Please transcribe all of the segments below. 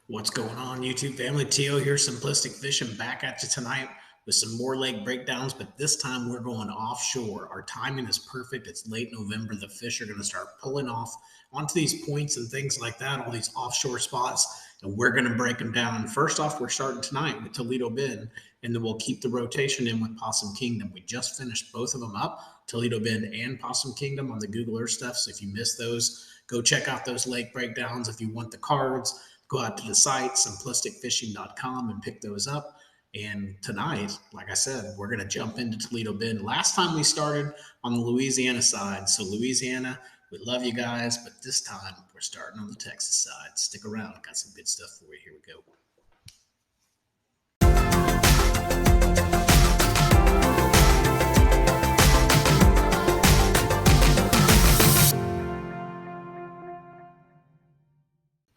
What's going on, YouTube family? Tio here, Simplistic Fishing, back at you tonight with some more lake breakdowns, but this time we're going offshore. Our timing is perfect. It's late November. The fish are going to start pulling off onto these points and things like that, all these offshore spots, and we're going to break them down. First off, we're starting tonight with Toledo Bend, and then we'll keep the rotation in with Possum Kingdom. We just finished both of them up, Toledo Bend and Possum Kingdom, on the Google Earth stuff. So if you missed those, go check out those lake breakdowns. If you want the cards, go out to the site, simplisticfishing.com, and pick those up. And tonight, like I said, we're going to jump into Toledo Bend. Last time we started on the Louisiana side. So, Louisiana, we love you guys, but this time we're starting on the Texas side. Stick around. Got some good stuff for you. Here we go.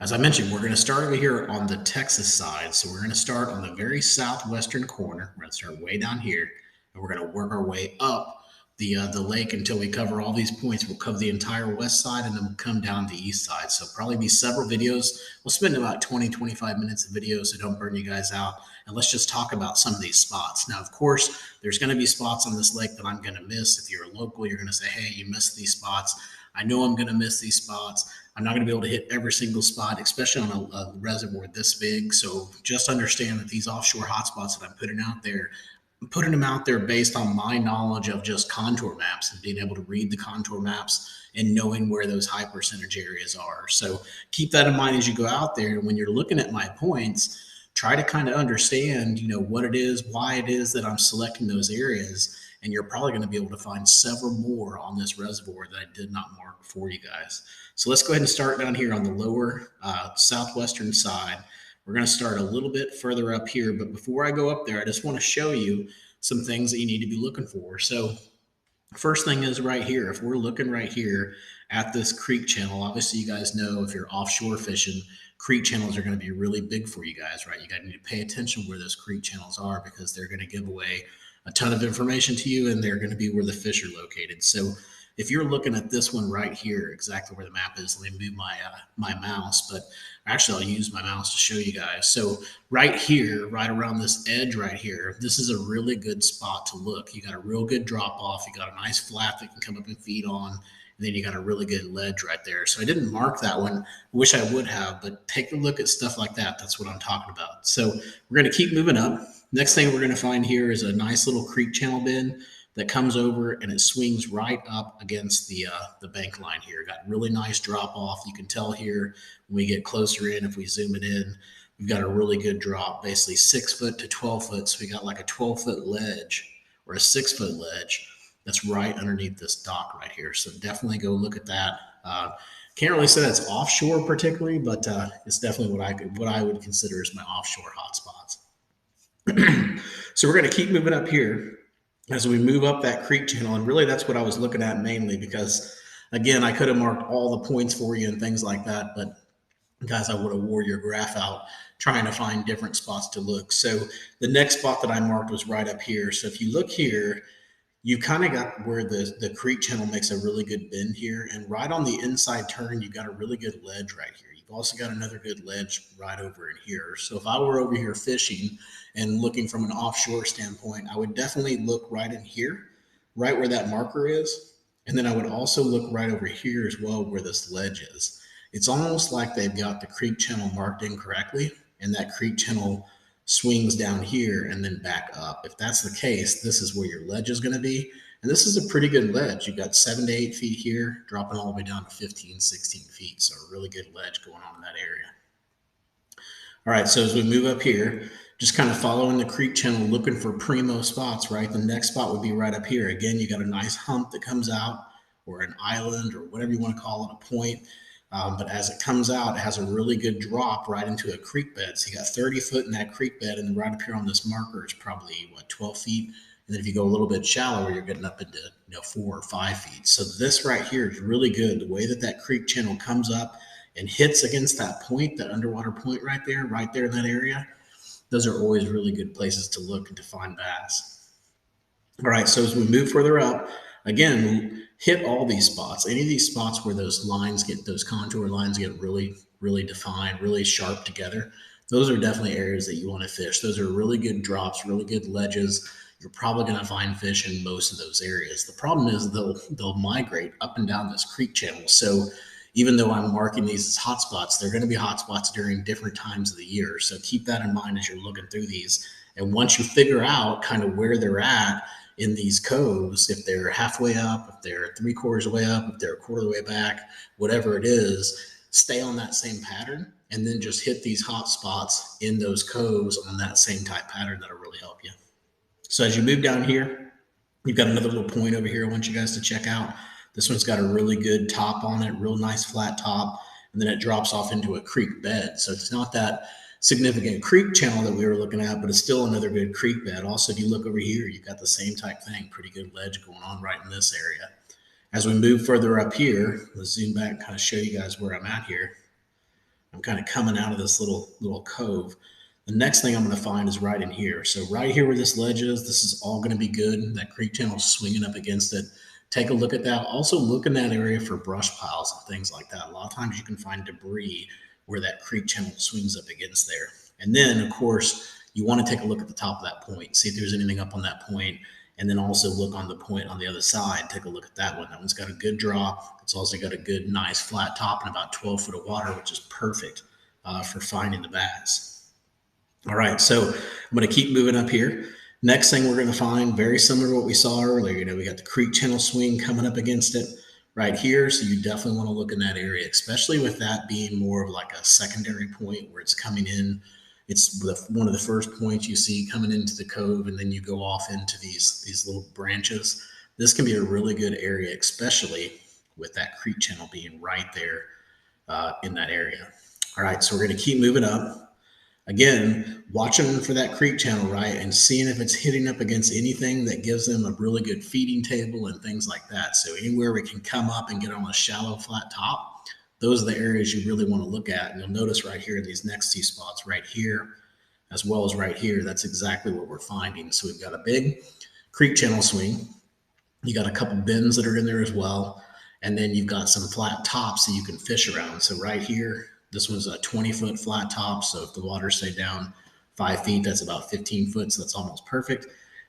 As I mentioned, we're going to start over here on the Texas side. So we're going to start on the very southwestern corner. We're going to start way down here, and we're going to work our way up the lake until we cover all these points. We'll cover the entire west side, and then we'll come down the east side. So probably be several videos. We'll spend about 20, 25 minutes of video, so don't burn you guys out. And let's just talk about some of these spots. Now, of course, there's going to be spots on this lake that I'm going to miss. If you're a local, you're going to say, hey, you missed these spots. I know I'm going to miss these spots. I'm not going to be able to hit every single spot, especially on a reservoir this big. So just understand that these offshore hotspots that I'm putting out there, I'm putting them out there based on my knowledge of just contour maps and being able to read the contour maps and knowing where those high percentage areas are. So keep that in mind as you go out there. When you're looking at my points, try to kind of understand, what it is, why it is that I'm selecting those areas. And you're probably going to be able to find several more on this reservoir that I did not mark for you guys. So let's go ahead and start down here on the lower southwestern side. We're going to start a little bit further up here, but before I go up there, I just want to show you some things that you need to be looking for. So first thing is right here. If we're looking right here at this creek channel, obviously you guys know if you're offshore fishing, creek channels are going to be really big for you guys, right? You got to need to pay attention where those creek channels are because they're going to give away a ton of information to you, and they're going to be where the fish are located. So if you're looking at this one right here, exactly where the map is, let me move my mouse, but actually I'll use my mouse to show you guys. So right here, right around this edge right here, this is a really good spot to look. You got a real good drop off. You got a nice flat that can come up and feed on. And then you got a really good ledge right there. So I didn't mark that one. Wish I would have, but take a look at stuff like that. That's what I'm talking about. So we're going to keep moving up. Next thing we're going to find here is a nice little creek channel bend that comes over and it swings right up against the bank line here. Got really nice drop off. You can tell here when we get closer in, if we zoom it in, we've got a really good drop, basically 6 foot to 12 foot. So we got like a 12-foot ledge or a 6-foot ledge that's right underneath this dock right here. So definitely go look at that. Can't really say that's offshore particularly, but it's definitely what I would consider as my offshore hotspots. So we're going to keep moving up here as we move up that creek channel. And really that's what I was looking at mainly because, again, I could have marked all the points for you and things like that, but guys, I would have wore your graph out trying to find different spots to look. So the next spot that I marked was right up here. So if you look here, you kind of got where the creek channel makes a really good bend here. And right on the inside turn, you got a really good ledge right here. You've also got another good ledge right over in here. So if I were over here fishing and looking from an offshore standpoint, I would definitely look right in here, right where that marker is. And then I would also look right over here as well where this ledge is. It's almost like they've got the creek channel marked incorrectly, and that creek channel swings down here and then back up. If that's the case, this is where your ledge is going to be. And this is a pretty good ledge. You've got 7 to 8 feet here, dropping all the way down to 15, 16 feet. So a really good ledge going on in that area. All right, so as we move up here, just kind of following the creek channel, looking for primo spots, right? The next spot would be right up here. Again, you got a nice hump that comes out, or an island, or whatever you want to call it, a point. But as it comes out, it has a really good drop right into a creek bed. So you got 30 foot in that creek bed, and then right up here on this marker is probably 12 feet. And then if you go a little bit shallower, you're getting up into 4 or 5 feet. So this right here is really good. The way that creek channel comes up and hits against that point, that underwater point right there in that area, those are always really good places to look and to find bass. All right, so as we move further up, again, hit all these spots. Any of these spots where those lines get, those contour lines get really, really defined, really sharp together, those are definitely areas that you want to fish. Those are really good drops, really good ledges. You're probably going to find fish in most of those areas. The problem is they'll migrate up and down this creek channel. So even though I'm marking these as hot spots, they're going to be hot spots during different times of the year. So keep that in mind as you're looking through these. And once you figure out kind of where they're at in these coves, if they're halfway up, if they're three-quarters of the way up, if they're a quarter of the way back, whatever it is, stay on that same pattern and then just hit these hot spots in those coves on that same type pattern. That'll really help you. So as you move down here, you've got another little point over here I want you guys to check out. This one's got a really good top on it, real nice flat top, and then it drops off into a creek bed. So it's not that significant creek channel that we were looking at, but it's still another good creek bed. Also, if you look over here, you've got the same type thing, pretty good ledge going on right in this area. As we move further up here, let's zoom back and kind of show you guys where I'm at here. I'm kind of coming out of this little cove. The next thing I'm going to find is right in here. So right here where this ledge is, this is all going to be good. That creek channel swinging up against it. Take a look at that. Also look in that area for brush piles and things like that. A lot of times you can find debris where that creek channel swings up against there. And then, of course, you want to take a look at the top of that point, see if there's anything up on that point, and then also look on the point on the other side. Take a look at that one. That one's got a good drop. It's also got a good, nice flat top and about 12 foot of water, which is perfect for finding the bass. All right, so I'm going to keep moving up here. Next thing we're going to find, very similar to what we saw earlier. We got the creek channel swing coming up against it right here. So you definitely want to look in that area, especially with that being more of like a secondary point where it's coming in. It's one of the first points you see coming into the cove, and then you go off into these little branches. This can be a really good area, especially with that creek channel being right there in that area. All right, so we're going to keep moving up. Again, watching for that creek channel, right, and seeing if it's hitting up against anything that gives them a really good feeding table and things like that. So anywhere we can come up and get on a shallow flat top, those are the areas you really want to look at. And you'll notice right here, these next two spots right here, as well as right here, that's exactly what we're finding. So we've got a big creek channel swing. You got a couple bends that are in there as well. And then you've got some flat tops that you can fish around. So right here, this was a 20-foot flat top. So if the water stayed down 5 feet, that's about 15 foot. So that's almost perfect.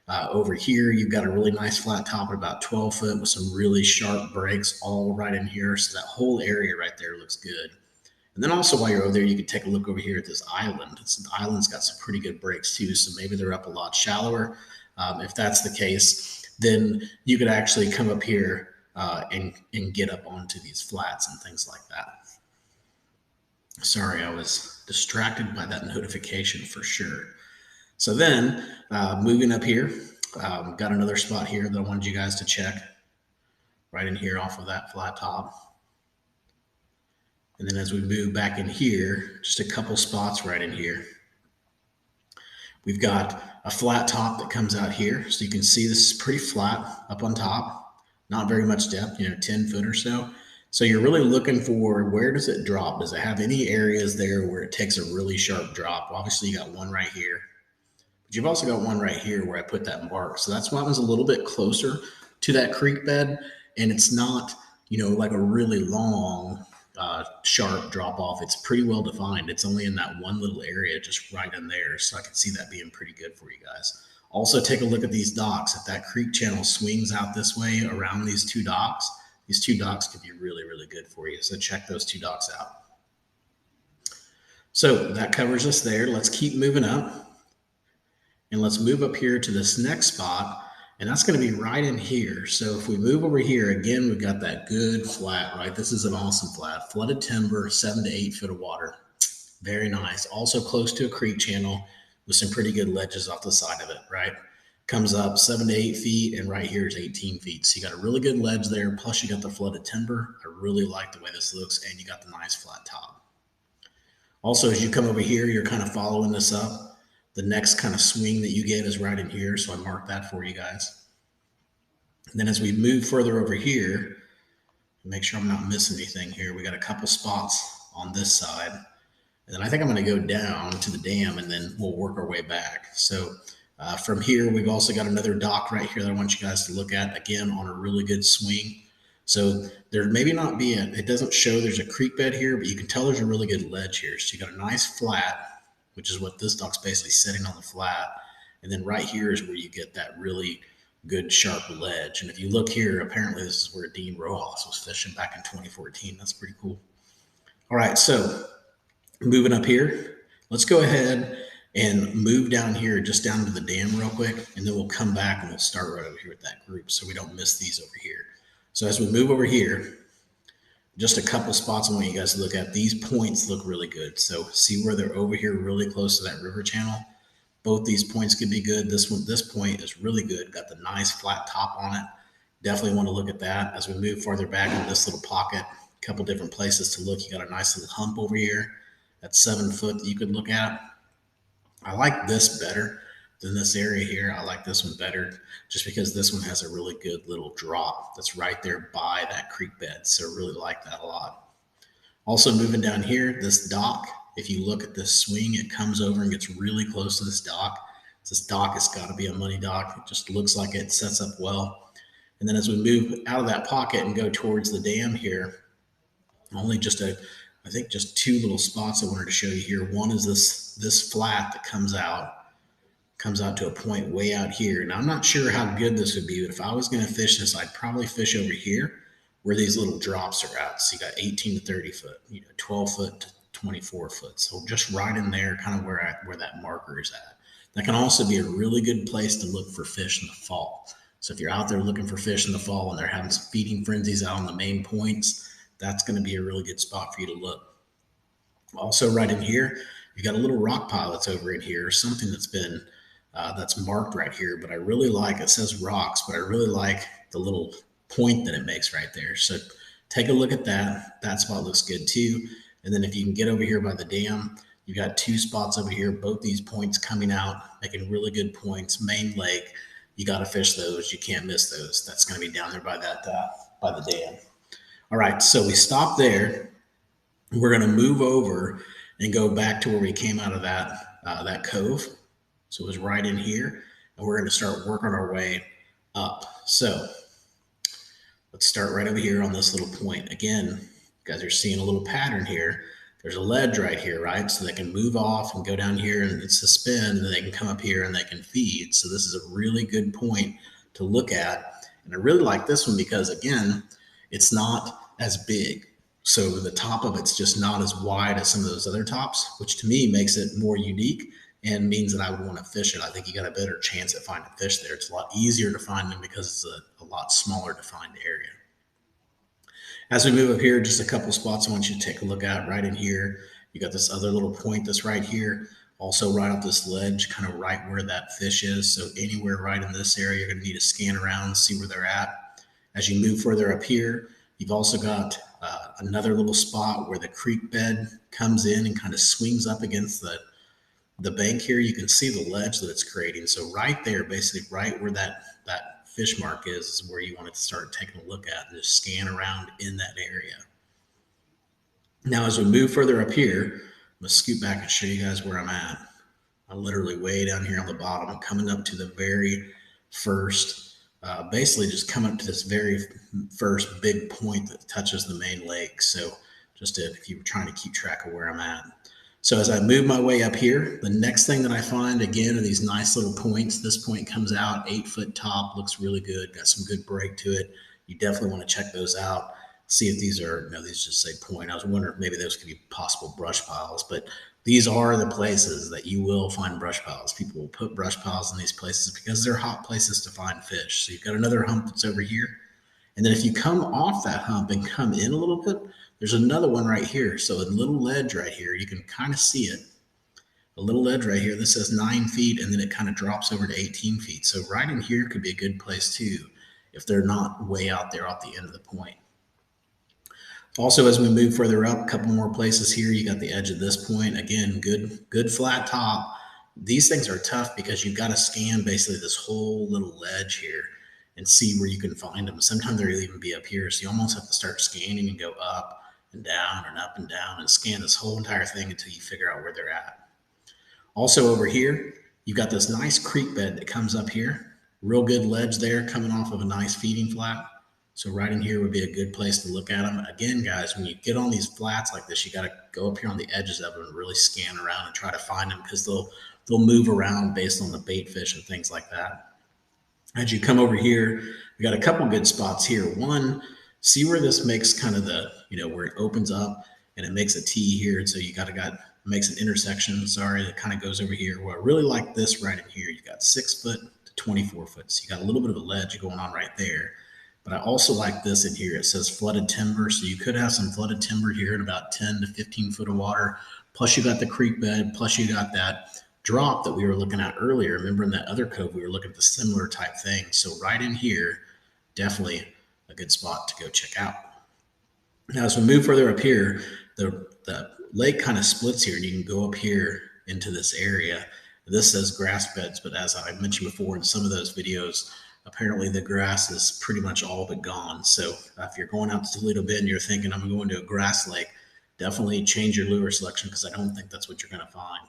Over here, you've got a really nice flat top at about 12 foot with some really sharp breaks all right in here. So that whole area right there looks good. And then also while you're over there, you can take a look over here at this island. The island's got some pretty good breaks too. So maybe they're up a lot shallower. If that's the case, then you could actually come up here and get up onto these flats and things like that. Sorry, I was distracted by that notification for sure. So then moving up here, got another spot here that I wanted you guys to check right in here off of that flat top. And then as we move back in here, just a couple spots right in here. We've got a flat top that comes out here. So you can see this is pretty flat up on top, not very much depth, 10 foot or so. So you're really looking for where does it drop? Does it have any areas there where it takes a really sharp drop? Well, obviously you got one right here, but you've also got one right here where I put that mark. So that's why it was a little bit closer to that creek bed. And it's not, like a really long, sharp drop off. It's pretty well defined. It's only in that one little area, just right in there. So I can see that being pretty good for you guys. Also take a look at these docks. If that creek channel swings out this way around these two docks could be really, really good for you. So check those two docks out. So that covers us there. Let's keep moving up. And let's move up here to this next spot. And that's going to be right in here. So if we move over here, again, we've got that good flat, right? This is an awesome flat. Flooded timber, 7 to 8 foot of water. Very nice. Also close to a creek channel with some pretty good ledges off the side of it, right? Comes up 7 to 8 feet, and right here is 18 feet. So you got a really good ledge there, plus you got the flooded timber. I really like the way this looks, and you got the nice flat top. Also, as you come over here, you're kind of following this up. The next kind of swing that you get is right in here, so I marked that for you guys. And then as we move further over here, make sure I'm not missing anything here. We got a couple spots on this side. And then I think I'm going to go down to the dam, and then we'll work our way back. So from here, we've also got another dock right here that I want you guys to look at, again, on a really good swing. So there maybe not be it doesn't show there's a creek bed here, but you can tell there's a really good ledge here. So you got a nice flat, which is what this dock's basically sitting on the flat. And then right here is where you get that really good sharp ledge. And if you look here, apparently this is where Dean Rojas was fishing back in 2014. That's pretty cool. All right, so moving up here, let's go ahead and move down here, just down to the dam real quick, and then we'll come back and we'll start right over here with that group so we don't miss these over here. So as we move over here, just a couple spots I want you guys to look at. These points look really good. So see where they're over here really close to that river channel? Both these points could be good. This point is really good. Got the nice flat top on it. Definitely want to look at that. As we move farther back into this little pocket, a couple different places to look. You got a nice little hump over here. That's 7 foot that you could look at. I like this better than this area here. I like this one better just because this one has a really good little drop that's right there by that creek bed. So I really like that a lot. Also moving down here, this dock, if you look at this swing, it comes over and gets really close to this dock. This dock has got to be a money dock. It just looks like it sets up well. And then as we move out of that pocket and go towards the dam here, only just I think just two little spots I wanted to show you here. One is this flat that comes out to a point way out here. Now I'm not sure how good this would be, but if I was going to fish this, I'd probably fish over here where these little drops are at. So you got 18 to 30 foot, 12 foot to 24 foot. So just right in there, kind of where that marker is at. That can also be a really good place to look for fish in the fall. So if you're out there looking for fish in the fall and they're having some feeding frenzies out on the main points, that's going to be a really good spot for you to look. Also right in here, you got a little rock pile that's over in here, something that's been that's marked right here, but I really like, it says rocks, but I really like the little point that it makes right there. So take a look at that. That spot looks good too. And then if you can get over here by the dam, you got two spots over here, both these points coming out, making really good points. Main lake, you got to fish those. You can't miss those. That's going to be down there by by the dam. All right, so we stop there. We're going to move over and go back to where we came out of that cove. So it was right in here, and we're going to start working our way up. So let's start right over here on this little point. Again, you guys are seeing a little pattern here. There's a ledge right here, right? So they can move off and go down here and suspend, and then they can come up here and they can feed. So this is a really good point to look at. And I really like this one because, again, it's not as big. So the top of it's just not as wide as some of those other tops, which to me makes it more unique and means that I would want to fish it. I think you got a better chance at finding fish there. It's a lot easier to find them because it's a lot smaller defined area. As we move up here, just a couple spots I want you to take a look at right in here. You got this other little point that's right here, also right off this ledge, kind of right where that fish is. So anywhere right in this area, you're going to need to scan around, see where they're at. As you move further up here, you've also got another little spot where the creek bed comes in and kind of swings up against the bank here. You can see the ledge that it's creating. So right there, basically right where that fish mark is where you want to start taking a look at and just scan around in that area. Now, as we move further up here, I'm going to scoot back and show you guys where I'm at. I'm literally way down here on the bottom. I'm coming up to the very first, basically just coming up to this very first big point that touches the main lake. So just if you were trying to keep track of where I'm at. So as I move my way up here, the next thing that I find again are these nice little points. This point comes out 8 foot top, looks really good, got some good break to it. You definitely want to check those out. See if these are, no, these just say point. I was wondering if maybe those could be possible brush piles, but these are the places that you will find brush piles. People will put brush piles in these places because they're hot places to find fish. So you've got another hump that's over here. And then if you come off that hump and come in a little bit, there's another one right here. So a little ledge right here, you can kind of see it. A little ledge right here, this says 9 feet, and then it kind of drops over to 18 feet. So right in here could be a good place too, if they're not way out there off the end of the point. Also, as we move further up, a couple more places here, you got the edge of this point. Again, good flat top. These things are tough because you've got to scan basically this whole little ledge here and see where you can find them. Sometimes they'll even be up here. So you almost have to start scanning and go up and down and up and down and scan this whole entire thing until you figure out where they're at. Also over here, you've got this nice creek bed that comes up here. Real good ledge there coming off of a nice feeding flat. So right in here would be a good place to look at them. Again, guys, when you get on these flats like this, you got to go up here on the edges of them and really scan around and try to find them because they'll move around based on the bait fish and things like that. As you come over here, we got a couple good spots here. One, see where this makes kind of the, where it opens up and it makes a T here. And so you got makes an intersection, sorry, that kind of goes over here. Well, I really like this right in here. You got 6 foot to 24 foot. So you got a little bit of a ledge going on right there. But I also like this in here. It says flooded timber. So you could have some flooded timber here at about 10 to 15 foot of water. Plus you got the creek bed. Plus you got that drop that we were looking at earlier. Remember in that other cove, we were looking at the similar type thing. So right in here, definitely a good spot to go check out. Now, as we move further up here, the lake kind of splits here and you can go up here into this area. This says grass beds, but as I mentioned before in some of those videos, apparently the grass is pretty much all but gone. So if you're going out to Toledo Bend and you're thinking I'm going to a grass lake, definitely change your lure selection because I don't think that's what you're going to find.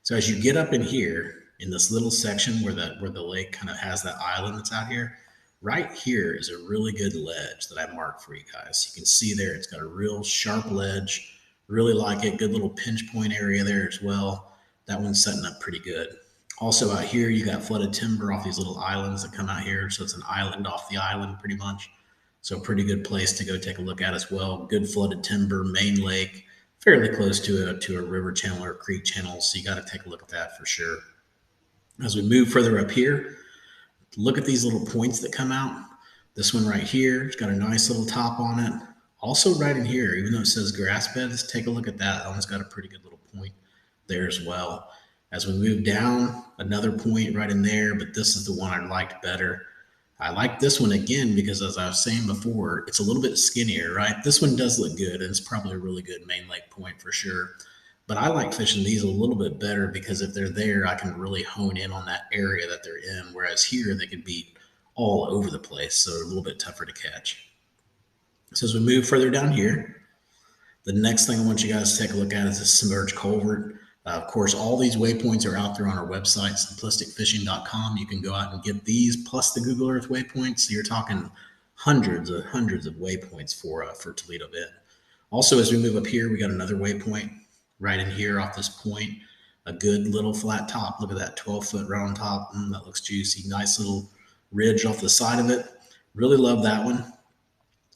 So as you get up in here in this little section where the lake kind of has that island that's out here, right here is a really good ledge that I marked for you guys. You can see there it's got a real sharp ledge. Really like it. Good little pinch point area there as well. That one's setting up pretty good. Also out here you got flooded timber off these little islands that come out here. So it's an island off the island pretty much. So a pretty good place to go take a look at as well. Good flooded timber, main lake, fairly close to a river channel or a creek channel. So you got to take a look at that for sure. As we move further up here, look at these little points that come out. This one right here, it's got a nice little top on it. Also right in here, even though it says grass beds, take a look at that. That one's got a pretty good little point there as well. As we move down, another point right in there, but this is the one I liked better. I like this one again because, as I was saying before, it's a little bit skinnier, right? This one does look good, and it's probably a really good main lake point for sure. But I like fishing these a little bit better because if they're there, I can really hone in on that area that they're in. Whereas here, they could be all over the place, so they're a little bit tougher to catch. So as we move further down here, the next thing I want you guys to take a look at is this submerged culvert. Of course, all these waypoints are out there on our website, simplisticfishing.com. You can go out and get these plus the Google Earth waypoints. So you're talking hundreds of waypoints for Toledo Bend. Also, as we move up here, we got another waypoint right in here off this point. A good little flat top. Look at that 12-foot round top. That looks juicy. Nice little ridge off the side of it. Really love that one.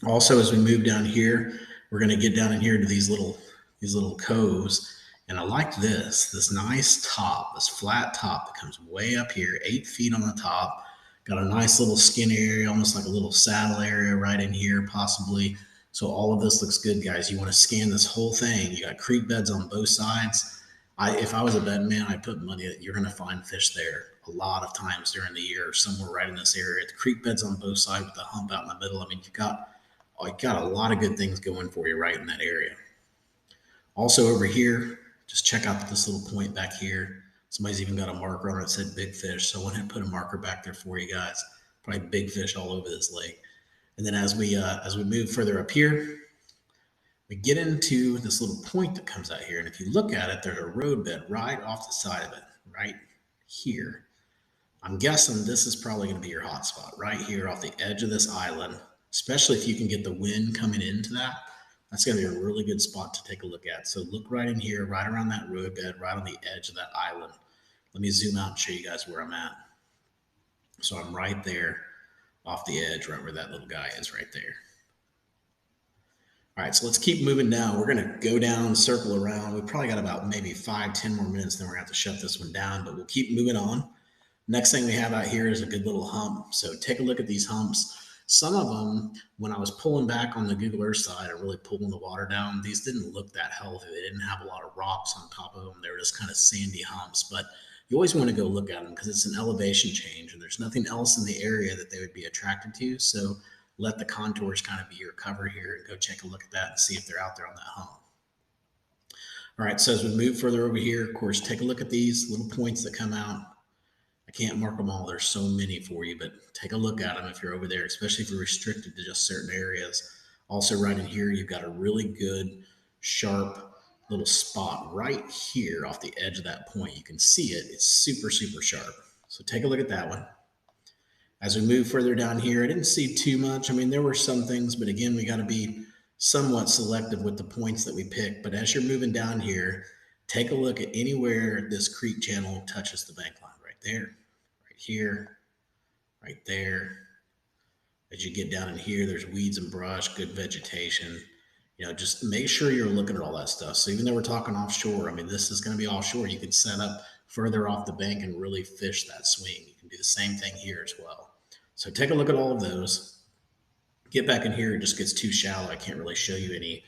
Also, as we move down here, we're going to get down in here to these little coves. And I like this nice top, this flat top that comes way up here, 8 feet on the top. Got a nice little skin area, almost like a little saddle area right in here, possibly. So all of this looks good, guys. You want to scan this whole thing. You got creek beds on both sides. If I was a betting man, I'd put money that you're going to find fish there a lot of times during the year, somewhere right in this area. The creek beds on both sides with the hump out in the middle. I mean, you got a lot of good things going for you right in that area. Also over here, just check out this little point back here. Somebody's even got a marker on it that said big fish. So I went ahead and put a marker back there for you guys. Probably big fish all over this lake. And then as we move further up here, we get into this little point that comes out here. And if you look at it, there's a road bed right off the side of it, right here. I'm guessing this is probably going to be your hot spot right here off the edge of this island, especially if you can get the wind coming into that. That's going to be a really good spot to take a look at. So look right in here, right around that road bed, right on the edge of that island. Let me zoom out and show you guys where I'm at. So I'm right there off the edge, right where that little guy is right there. All right, so let's keep moving down. We're going to go down, circle around. We probably got about maybe 5-10 more minutes, then we're going to have to shut this one down, but we'll keep moving on. Next thing we have out here is a good little hump. So take a look at these humps. Some of them, when I was pulling back on the Google Earth side and really pulling the water down, these didn't look that healthy. They didn't have a lot of rocks on top of them. They were just kind of sandy humps. But you always want to go look at them because it's an elevation change and there's nothing else in the area that they would be attracted to. So let the contours kind of be your cover here and go take a look at that and see if they're out there on that hump. All right, so as we move further over here, of course, take a look at these little points that come out. I can't mark them all. There's so many for you, but take a look at them if you're over there, especially if you're restricted to just certain areas. Also right in here, you've got a really good, sharp little spot right here off the edge of that point. You can see it. It's super, super sharp. So take a look at that one. As we move further down here, I didn't see too much. I mean, there were some things, but again, we got to be somewhat selective with the points that we pick. But as you're moving down here, take a look at anywhere this creek channel touches the bank line. Right there, right here, right there. As you get down in here, there's weeds and brush, good vegetation. Just make sure you're looking at all that stuff. So even though we're talking offshore, I mean, this is going to be offshore. You can set up further off the bank and really fish that swing. You can do the same thing here as well. So take a look at all of those. Get back in here, it just gets too shallow. I can't really show you any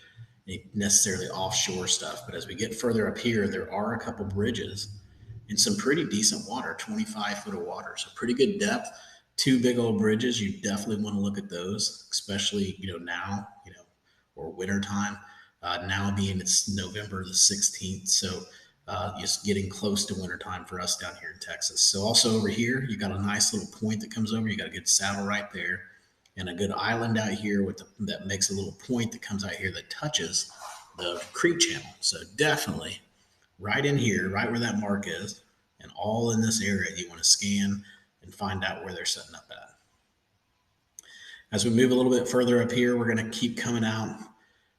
necessarily offshore stuff. But as we get further up here, there are a couple bridges in some pretty decent water, 25 foot of water. So pretty good depth. Two big old bridges. You definitely want to look at those, especially, now, or winter time. Now being it's November the 16th. So just getting close to wintertime for us down here in Texas. So also over here, you got a nice little point that comes over. You got a good saddle right there, and a good island out here that makes a little point that comes out here that touches the creek channel. So definitely right in here, right where that mark is, and all in this area, you want to scan and find out where they're setting up at. As we move a little bit further up here, we're going to keep coming out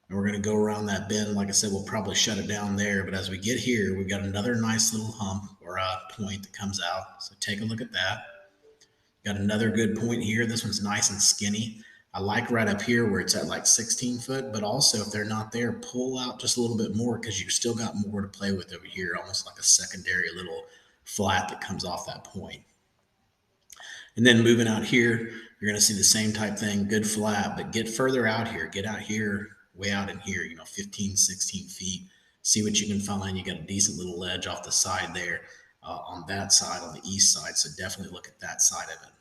and we're going to go around that bend. Like I said, we'll probably shut it down there. But as we get here, we've got another nice little hump or a point that comes out. So take a look at that. Got another good point here. This one's nice and skinny. I like right up here where it's at like 16 foot, but also if they're not there, pull out just a little bit more because you still got more to play with over here, almost like a secondary little flat that comes off that point. And then moving out here, you're going to see the same type thing, good flat, but get further out here. Get out here, way out in here, 15, 16 feet. See what you can find. You got a decent little ledge off the side there on that side, on the east side. So definitely look at that side of it.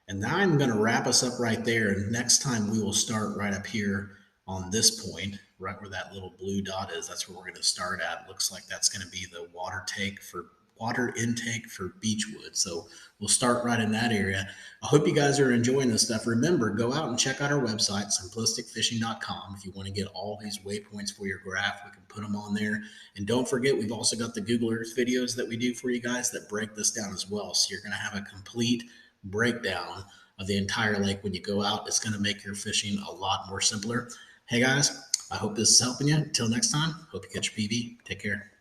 And now I'm going to wrap us up right there. And next time we will start right up here on this point, right where that little blue dot is. That's where we're going to start at. Looks like that's going to be the water intake for beechwood. So we'll start right in that area. I hope you guys are enjoying this stuff. Remember, go out and check out our website, simplisticfishing.com. If you want to get all these waypoints for your graph, we can put them on there. And don't forget, we've also got the Google Earth videos that we do for you guys that break this down as well. So you're going to have a complete breakdown of the entire lake when you go out. It's going to make your fishing a lot more simpler. Hey guys, I hope this is helping you. Until next time, hope you catch your PB. Take care.